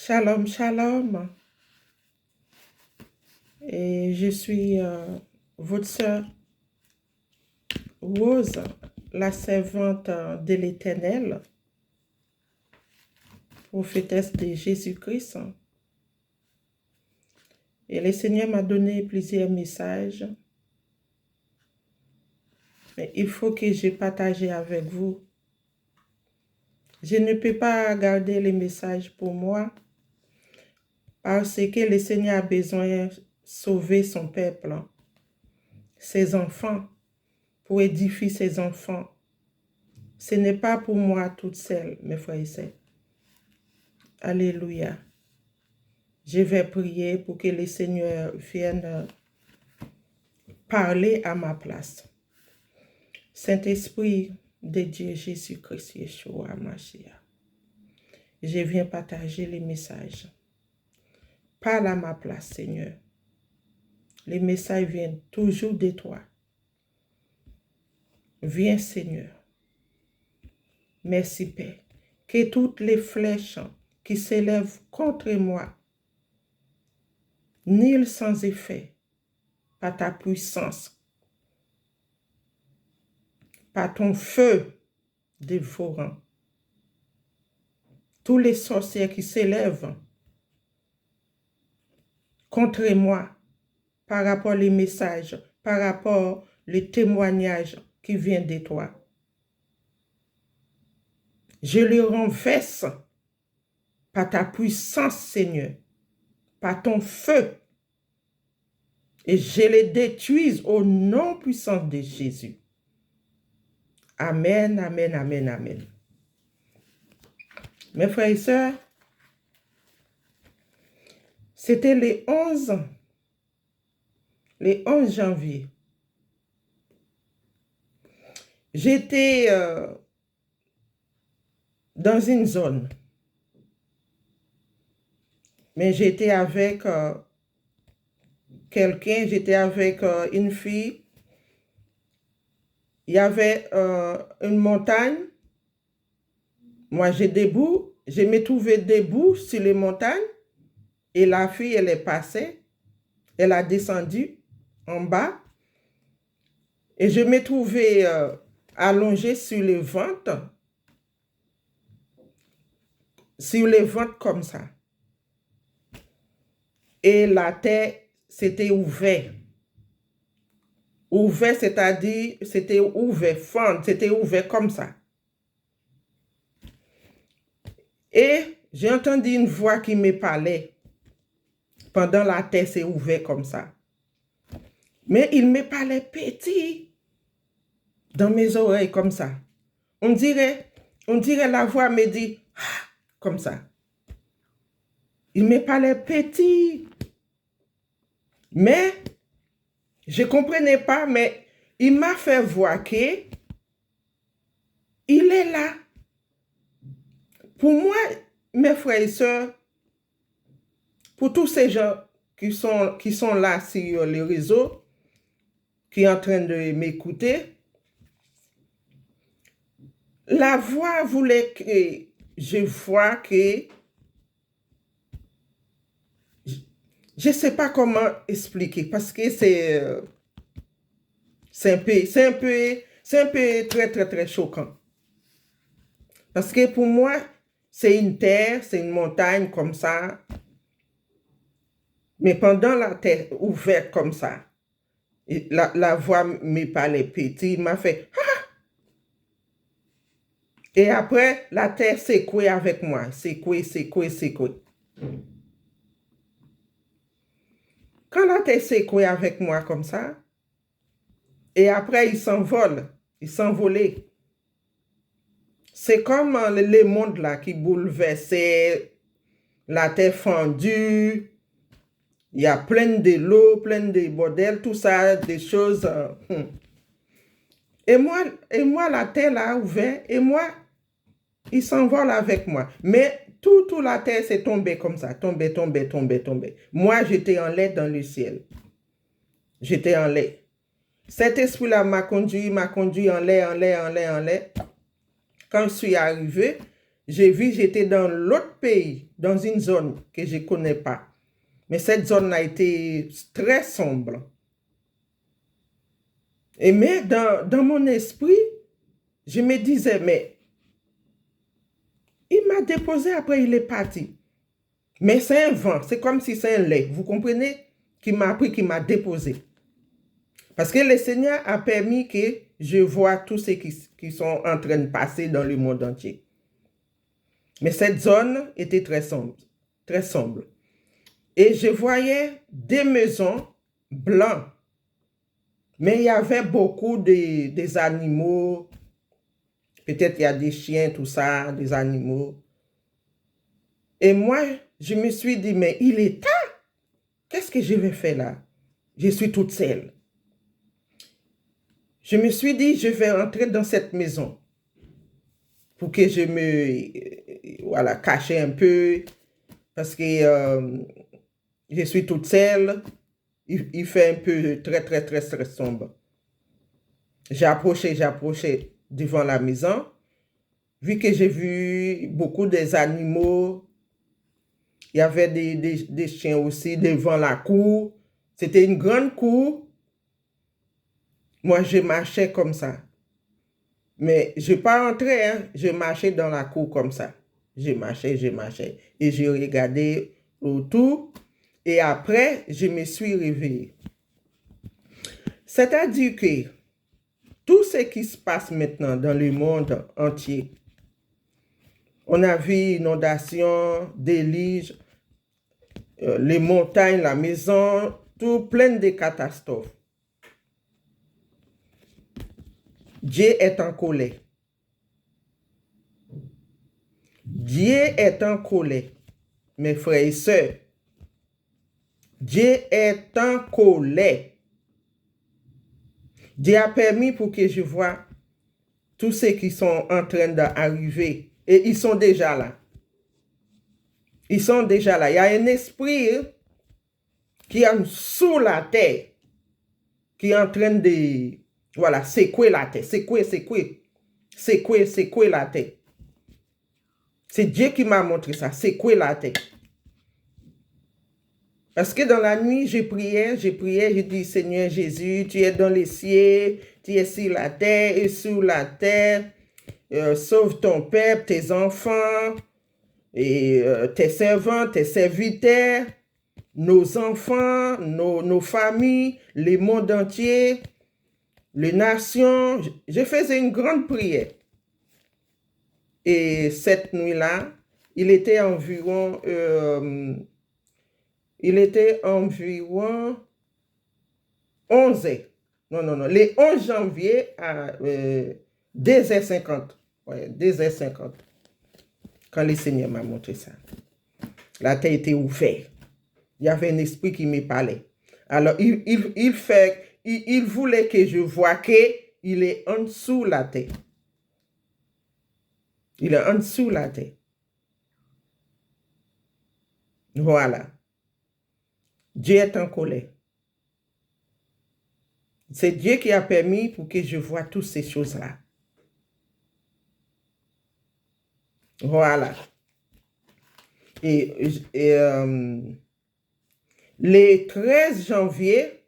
Shalom, shalom. Et je suis votre sœur Rose, la servante de l'Éternel, prophétesse de Jésus-Christ. Et le Seigneur m'a donné plusieurs messages. Mais il faut que je partage avec vous. Je ne peux pas garder les messages pour moi parce que le Seigneur a besoin de sauver son peuple, ses enfants, pour édifier ses enfants. Ce n'est pas pour moi toute seule, mes frères et sœurs. Alléluia. Je vais prier pour que le Seigneur vienne parler à ma place. Saint-Esprit de Dieu Jésus-Christ, Yeshua, Mashiach. Je viens partager les messages. Parle à ma place, Seigneur. Les messages viennent toujours de toi. Viens, Seigneur. Merci, Père. Que toutes les flèches qui s'élèvent contre moi, nulles sans effet, par ta puissance, par ton feu dévorant. Tous les sorciers qui s'élèvent contre moi par rapport aux messages, par rapport aux témoignages qui viennent de toi. Je les renverse par ta puissance, Seigneur, par ton feu, et je les détruis au nom puissant de Jésus. Amen, amen, amen, amen. Mes frères et sœurs, c'était le 11 janvier. J'étais dans une zone, mais j'étais avec quelqu'un, j'étais avec une fille. Il y avait une montagne. Moi, je me trouvais debout sur les montagnes et la fille, elle est passée, elle a descendu en bas et je me trouvais allongé sur le ventre comme ça. Et la terre, c'était ouvert. Ouvert, c'est-à-dire, c'était ouvert, fente, c'était ouvert comme ça. Et j'ai entendu une voix qui me parlait pendant la terre s'est ouverte comme ça. Mais il me parlait petit dans mes oreilles comme ça. On dirait la voix me dit ah, comme ça. Il me parlait petit. Mais je ne comprenais pas, mais il m'a fait voir qu'il est là. Pour moi, mes frères et sœurs, pour tous ces gens qui sont là sur les réseaux, qui sont en train de m'écouter, la voix voulait que je vois que je ne sais pas comment expliquer parce que c'est un peu très, très, très choquant. Parce que pour moi, c'est une terre, c'est une montagne comme ça. Mais pendant la terre ouverte comme ça, la voix me parlait petit, il m'a fait ah! Et après, la terre secouée avec moi, secouée. Quand la terre secouée avec moi comme ça, et après il s'envolait. C'est comme le monde là qui bouleversait, la terre fendue, il y a plein de l'eau, plein de bordel, tout ça, des choses. Et moi, la terre là ouvert, et moi, il s'envole avec moi. Mais toute la terre s'est tombée comme ça, tombée. Moi, j'étais en l'air dans le ciel. J'étais en l'air. Cet esprit-là m'a conduit en l'air. Quand je suis arrivé, j'ai vu, j'étais dans l'autre pays, dans une zone que je ne connais pas. Mais cette zone a été très sombre. Mais dans mon esprit, je me disais, mais il m'a déposé, après il est parti. Mais c'est un vent, c'est comme si c'est un lait, vous comprenez, qui m'a pris, qui m'a déposé. Parce que le Seigneur a permis que je vois tous ceux qui sont en train de passer dans le monde entier. Mais cette zone était très sombre, très sombre. Et je voyais des maisons blanches. Mais il y avait beaucoup des animaux. Peut-être il y a des chiens, tout ça, des animaux. Et moi, je me suis dit, mais il est tard. Qu'est-ce que je vais faire là? Je suis toute seule. Je me suis dit, je vais entrer dans cette maison pour que je me cache un peu. Parce que je suis toute seule. Il fait un peu très, très, très, très sombre. J'ai approché devant la maison. Vu que j'ai vu beaucoup des animaux, il y avait des chiens aussi devant la cour. C'était une grande cour. Moi, je marchais comme ça. Mais je n'ai pas entré, hein. Je marchais dans la cour comme ça. Je marchais. Et je regardais autour. Et après, je me suis réveillée. C'est-à-dire que tout ce qui se passe maintenant dans le monde entier, on a vu inondations, déluges, les montagnes, la maison, tout plein de catastrophes. Dieu est en colère. Dieu est en colère, mes frères et sœurs. Dieu est en colère. Dieu a permis pour que je vois tous ceux qui sont en train d'arriver. Et ils sont déjà là. Ils sont déjà là. Il y a un esprit qui est sous la terre, qui est en train de, secouer la terre. Secouer la terre. C'est Dieu qui m'a montré ça, secouer la terre. Parce que dans la nuit, je priais, je dis, Seigneur Jésus, tu es dans les cieux, tu es sur la terre et sous la terre. Sauve ton peuple, tes enfants, et tes servants, tes serviteurs, nos enfants, nos familles, le monde entier, les nations. Je faisais une grande prière. Et cette nuit-là, il était environ 11 heures. Non. Le 11 janvier à 2h50. Ouais, 2h50. Quand le Seigneur m'a montré ça. La terre était ouverte. Il y avait un esprit qui me parlait. Alors, il voulait que je voie qu'il est en dessous la terre. Il est en dessous la terre. Voilà. Dieu est en colère. C'est Dieu qui a permis pour que je voie toutes ces choses-là. Voilà. Et le 13 janvier,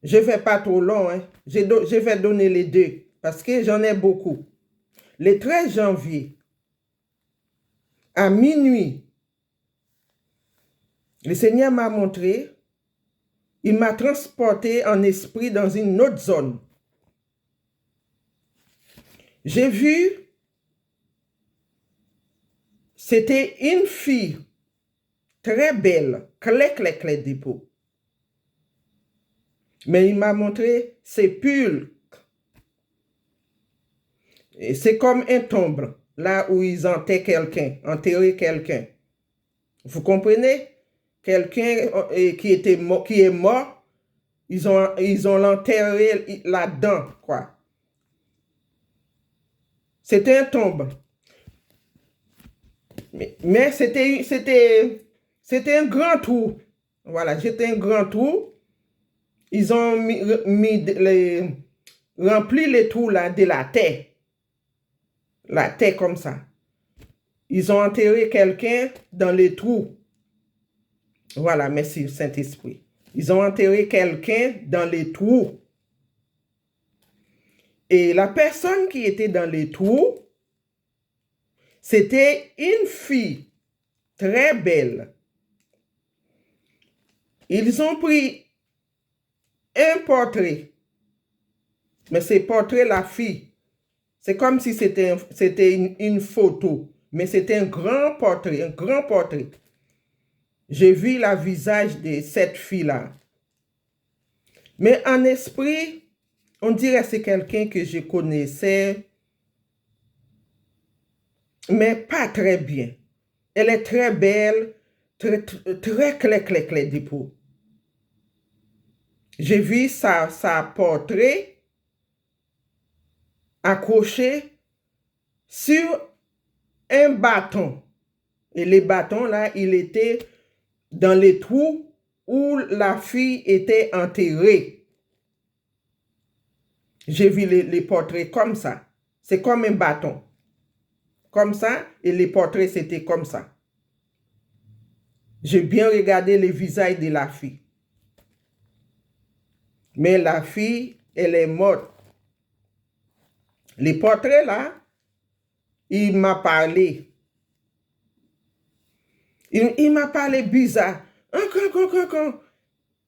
je ne vais pas trop long, hein. Je vais donner les deux parce que j'en ai beaucoup. Le 13 janvier, à minuit, le Seigneur m'a montré, il m'a transporté en esprit dans une autre zone. J'ai vu, c'était une fille très belle, clair de peau. Mais il m'a montré ses pulls. C'est comme un tombe, là où ils enterrent quelqu'un. Vous comprenez? Quelqu'un qui est mort, ils ont l'enterré là-dedans, quoi. C'était un tombe. Mais c'était un grand trou. Voilà, c'était un grand trou. Ils ont rempli les trous là de la terre. La terre comme ça. Ils ont enterré quelqu'un dans les trous. Voilà, merci Saint-Esprit. Ils ont enterré quelqu'un dans les trous. Et la personne qui était dans les trous, c'était une fille très belle. Ils ont pris un portrait, mais c'est portrait la fille. C'est comme si c'était une photo, mais c'était un grand portrait, un grand portrait. J'ai vu le visage de cette fille-là. Mais en esprit, on dirait que c'est quelqu'un que je connaissais, mais pas très bien. Elle est très belle, très clair de peau. J'ai vu sa portrait accroché sur un bâton. Et les bâtons là, il était dans les trous où la fille était enterrée. J'ai vu les portraits comme ça. C'est comme un bâton. Comme ça, et les portraits, c'était comme ça. J'ai bien regardé le visage de la fille. Mais la fille, elle est morte. Les portraits là, il m'a parlé. Il m'a parlé bizarre. Encore.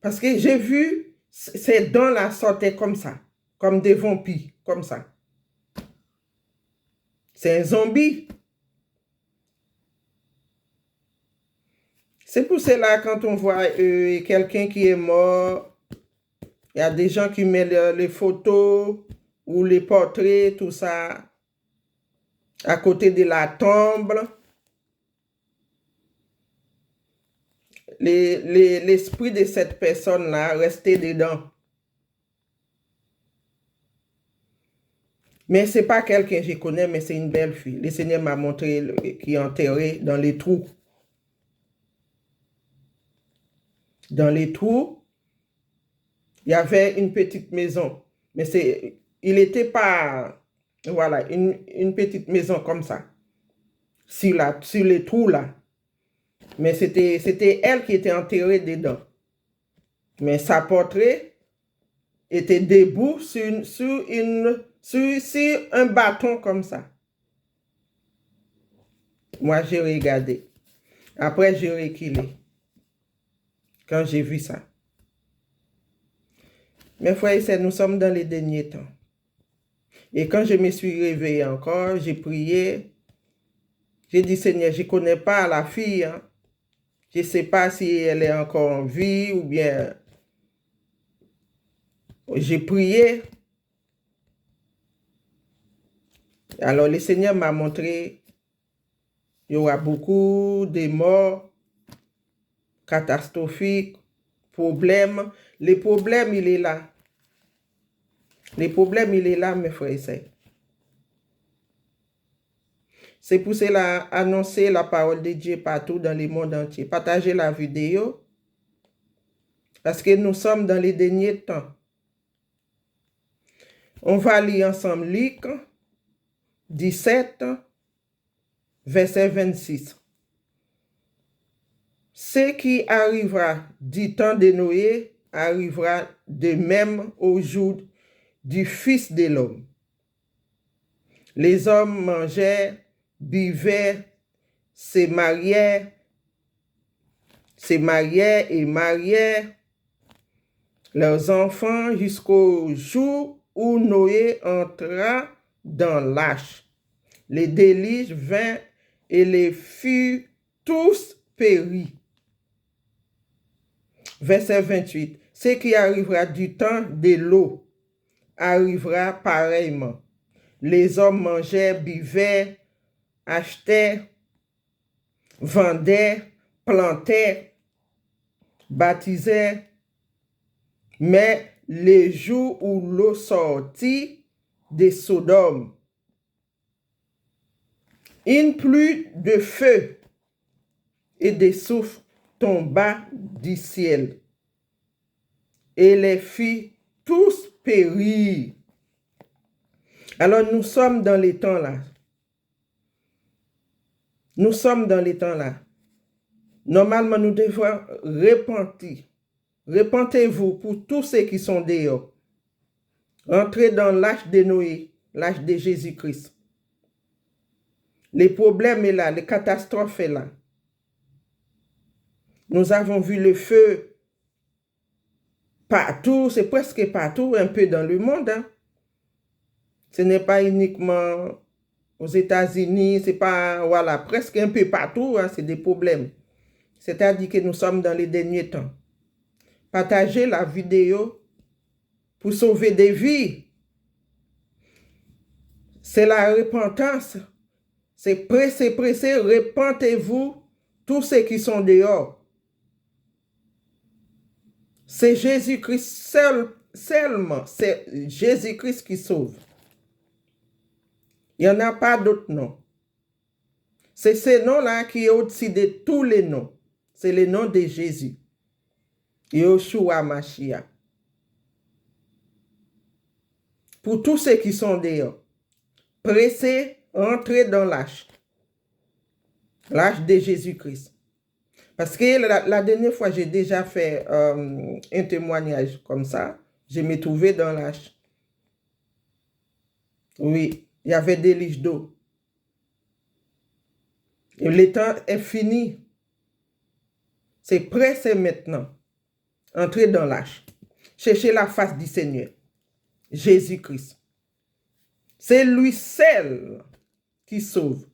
Parce que j'ai vu ses dents là sortaient comme ça. Comme des vampires, comme ça. C'est un zombie. C'est pour cela, quand on voit quelqu'un qui est mort, il y a des gens qui mettent les photos ou les portraits, tout ça, à côté de la tombe. L'esprit de cette personne-là restait dedans. Mais ce n'est pas quelqu'un que je connais, mais c'est une belle fille. Le Seigneur m'a montré qui est enterré dans les trous. Dans les trous, il y avait une petite maison. Mais il n'était pas, voilà, une petite maison comme ça. Sur les trous là. Mais c'était elle qui était enterrée dedans. Mais sa portrait était debout sur un bâton comme ça. Moi, j'ai regardé. Après, j'ai reculé. Quand j'ai vu ça. Mes frères et sœurs, nous sommes dans les derniers temps. Et quand je me suis réveillé encore, j'ai prié. J'ai dit, Seigneur, je ne connais pas la fille. Hein. Je ne sais pas si elle est encore en vie ou bien... J'ai prié. Alors, le Seigneur m'a montré, il y aura beaucoup de morts catastrophiques, problèmes. Les problèmes, il est là. Les problèmes, il est là, mes frères et sœurs. C'est pour cela, annoncer la parole de Dieu partout dans le monde entier. Partagez la vidéo. Parce que nous sommes dans les derniers temps. On va lire ensemble Luc 17, verset 26. Ce qui arrivera du temps de Noé arrivera de même au jour du Fils de l'homme. Les hommes mangeaient, buvaient, se mariaient et mariaient leurs enfants jusqu'au jour où Noé entra dans l'arche. Les déluges vinrent et les furent tous péris. Verset 28. Ce qui arrivera du temps de l'eau arrivera pareillement. Les hommes mangeaient, buvaient, achetaient, vendaient, plantaient, baptisaient, mais les jours où l'eau sortit de Sodome, une pluie de feu et de soufre tomba du ciel et les fit tous périr. Alors nous sommes dans les temps là. Nous sommes dans les temps là. Normalement, nous devons repentir. Repentez-vous pour tous ceux qui sont dehors. Entrez dans l'âge de Noé, l'âge de Jésus-Christ. Les problèmes sont là, les catastrophes sont là. Nous avons vu le feu partout, c'est presque partout, un peu dans le monde. Hein. Ce n'est pas uniquement aux États-Unis, c'est pas, voilà, presque un peu partout, hein, c'est des problèmes. C'est-à-dire que nous sommes dans les derniers temps. Partagez la vidéo pour sauver des vies. C'est la repentance. C'est pressé, repentez-vous, tous ceux qui sont dehors. C'est Jésus-Christ seulement, c'est Jésus-Christ qui sauve. Il n'y en a pas d'autre nom. C'est ce nom-là qui est au-dessus de tous les noms. C'est le nom de Jésus. Yoshua Mashiach. Pour tous ceux qui sont dehors, pressez, entrez dans l'âge de Jésus-Christ. Parce que la dernière fois, j'ai déjà fait un témoignage comme ça. Je me trouvais dans l'âge. Oui, il y avait des liches d'eau. Et le temps est fini. C'est pressé maintenant. Entrez dans l'âge. Cherchez la face du Seigneur. Jésus-Christ. C'est lui seul qui sauve.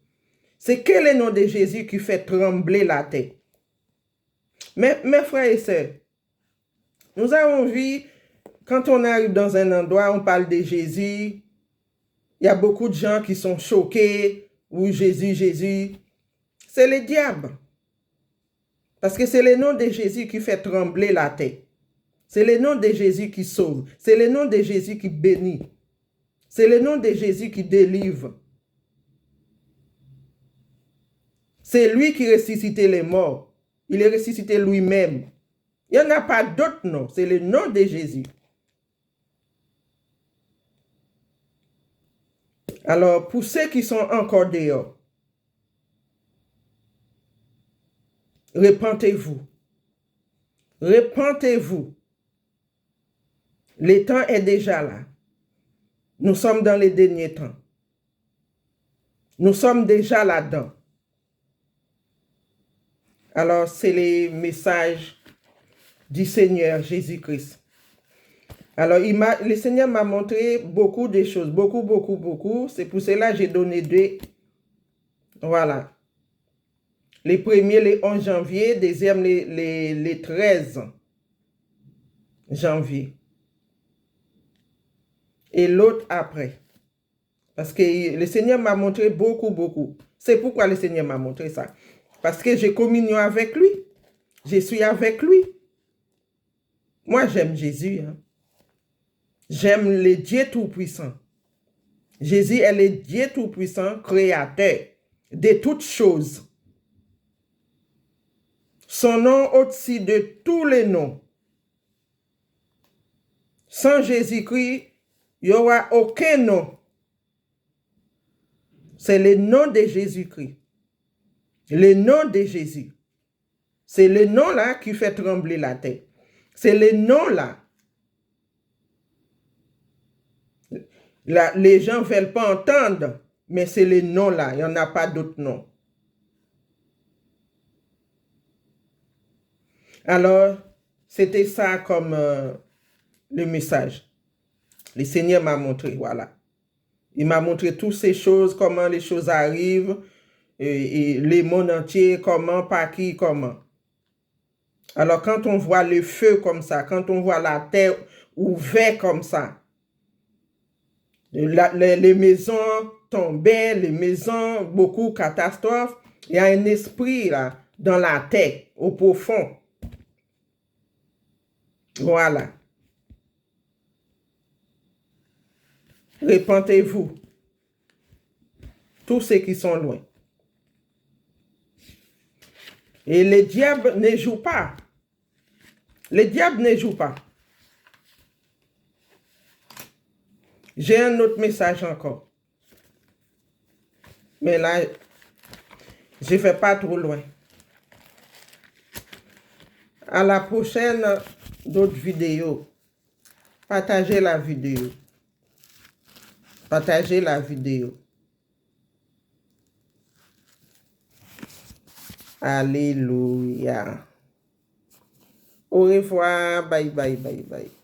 C'est que le nom de Jésus qui fait trembler la terre. Mes frères et sœurs, nous avons vu, quand on arrive dans un endroit, on parle de Jésus, il y a beaucoup de gens qui sont choqués, ou Jésus, Jésus. C'est le diable. Parce que c'est le nom de Jésus qui fait trembler la terre. C'est le nom de Jésus qui sauve. C'est le nom de Jésus qui bénit. C'est le nom de Jésus qui délivre. C'est lui qui ressuscitait les morts. Il est ressuscité lui-même. Il n'y en a pas d'autre nom. C'est le nom de Jésus. Alors, pour ceux qui sont encore dehors, repentez-vous. Repentez-vous. Le temps est déjà là. Nous sommes dans les derniers temps. Nous sommes déjà là-dedans. Alors, c'est les messages du Seigneur Jésus-Christ. Alors, le Seigneur m'a montré beaucoup de choses. Beaucoup. C'est pour cela que j'ai donné 2. Voilà. Les premiers, le 11 janvier. Deuxième, les 13 janvier. Et l'autre après. Parce que le Seigneur m'a montré beaucoup. C'est pourquoi le Seigneur m'a montré ça. Parce que j'ai communion avec lui. Je suis avec lui. Moi, j'aime Jésus. Hein. J'aime le Dieu Tout-Puissant. Jésus est le Dieu Tout-Puissant, créateur de toutes choses. Son nom au-dessus de tous les noms. Sans Jésus-Christ, il n'y aura aucun nom. C'est le nom de Jésus-Christ. Le nom de Jésus. C'est le nom-là qui fait trembler la terre. C'est le nom-là. Les gens ne veulent pas entendre, mais c'est le nom-là. Il n'y en a pas d'autre nom. Alors, c'était ça comme le message. Le Seigneur m'a montré, voilà. Il m'a montré toutes ces choses, comment les choses arrivent, et les mondes entiers, comment, par qui, comment. Alors, quand on voit le feu comme ça, quand on voit la terre ouverte comme ça, les maisons tombaient, les maisons, beaucoup de catastrophes, il y a un esprit là, dans la terre, au profond. Voilà. Repentez-vous. Tous ceux qui sont loin. Et le diable ne joue pas. Le diable ne joue pas. J'ai un autre message encore. Mais là, Je ne vais pas trop loin. À la prochaine d'autres vidéos. Partagez la vidéo. Partagez la vidéo. Alléluia. Au revoir. Bye, bye, bye, bye.